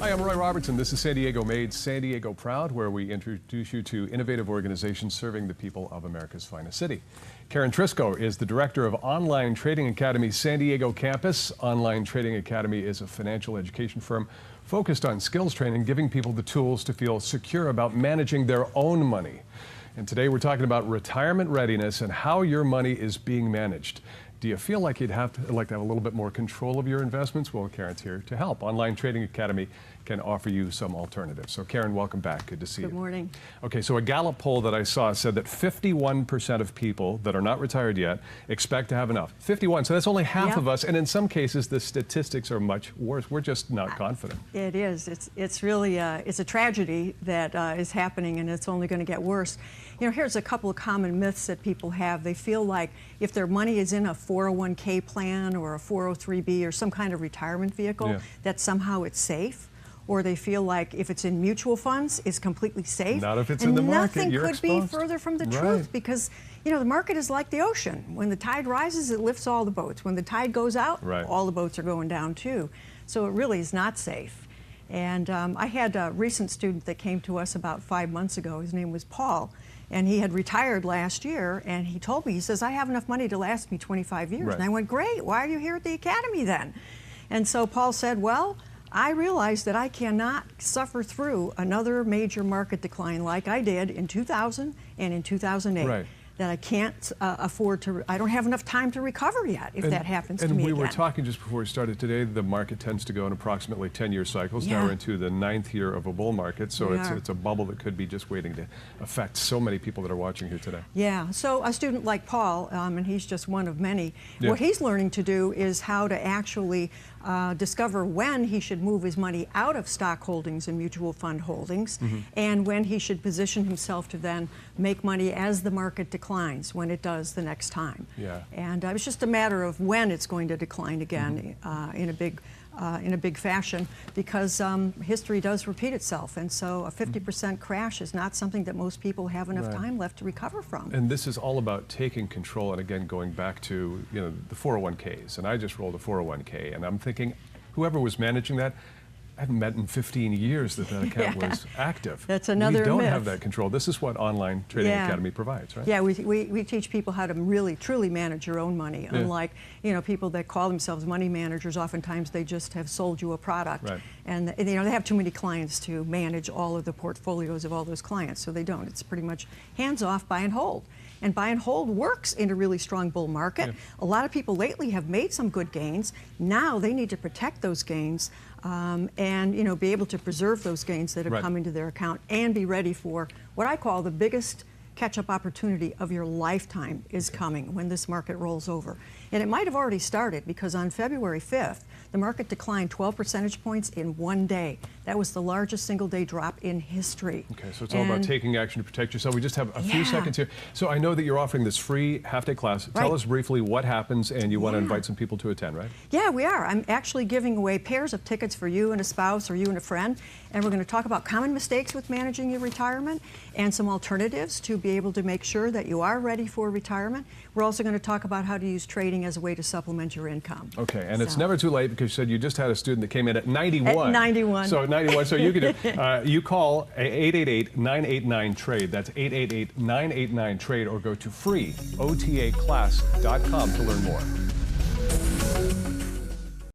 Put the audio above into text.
Hi, I'm Roy Robertson. This is San Diego Made, San Diego Proud, where we introduce you to innovative organizations serving the people of America's finest city. Karen Trisko is the director of Online Trading Academy San Diego campus. Online Trading Academy is a financial education firm focused on skills training, giving people the tools to feel secure about managing their own money. And today we're talking about retirement readiness and how your money is being managed. Do you feel like you'd like to have a little bit more control of your investments? Well, Karen's here to help. Online Trading Academy can offer you some alternatives. So Karen, welcome back. Good to see you. Good morning. Okay, so a Gallup poll that I saw said that 51% of people that are not retired yet expect to have enough. 51, so that's only half of us, and in some cases the statistics are much worse. We're just not confident. It is. It's really it's a tragedy that is happening, and it's only going to get worse. You know, here's a couple of common myths that people have. They feel like if their money is in a 401k plan or a 403b or some kind of retirement vehicle, that somehow it's safe. Or they feel like if it's in mutual funds, it's completely safe. Not if it's in the market. Nothing You're could be further from the truth, because you know the market is like the ocean. When the tide rises, it lifts all the boats. When the tide goes out, all the boats are going down too. So it really is not safe. And I had a recent student that came to us about 5 months ago. His name was Paul, and he had retired last year. And he told me, he says, "I have enough money to last me 25 years." And I went, "Great. Why are you here at the academy then?" And so Paul said, "Well, I realized that I cannot suffer through another major market decline like I did in 2000 and in 2008. That I can't afford to, I don't have enough time to recover yet if that happens to me again." And we were talking just before we started today, the market tends to go in approximately 10-year cycles. Now we're into the 9th year of a bull market, so it's a bubble that could be just waiting to affect so many people that are watching here today. Yeah, so a student like Paul, and he's just one of many, what he's learning to do is how to actually discover when he should move his money out of stock holdings and mutual fund holdings, and when he should position himself to then make money as the market declines, when it does the next time. And it's just a matter of when it's going to decline again in a big fashion, because history does repeat itself, and so a 50% crash is not something that most people have enough time left to recover from. And this is all about taking control, and again going back to the 401ks, and I just rolled a 401k, and I'm thinking whoever was managing that, I haven't met in 15 years that account was active. That's another myth. We don't have that control. This is what Online Trading Academy provides, right? Yeah, we teach people how to really, truly manage your own money. Unlike, people that call themselves money managers, oftentimes they just have sold you a product. And they have too many clients to manage all of the portfolios of all those clients, so they don't. It's pretty much hands off, buy and hold. And buy and hold works in a really strong bull market. A lot of people lately have made some good gains. Now they need to protect those gains and be able to preserve those gains that have come into their account and be ready for what I call the biggest catch-up opportunity of your lifetime is coming when this market rolls over. And it might have already started, because on February 5th, the market declined 12 percentage points in one day. That was the largest single-day drop in history. Okay, so it's all about taking action to protect yourself. We just have a few seconds here. So I know that you're offering this free half-day class. Tell us briefly what happens, and you want to invite some people to attend, right? Yeah, we are. I'm actually giving away pairs of tickets for you and a spouse or you and a friend, and we're going to talk about common mistakes with managing your retirement and some alternatives to be able to make sure that you are ready for retirement. We're also going to talk about how to use trading as a way to supplement your income. Okay, and it's never too late, because you said you just had a student that came in at 91. At 91. So 91, so you can do, you call 888-989-TRADE. That's 888-989-TRADE, or go to freeotaclass.com to learn more.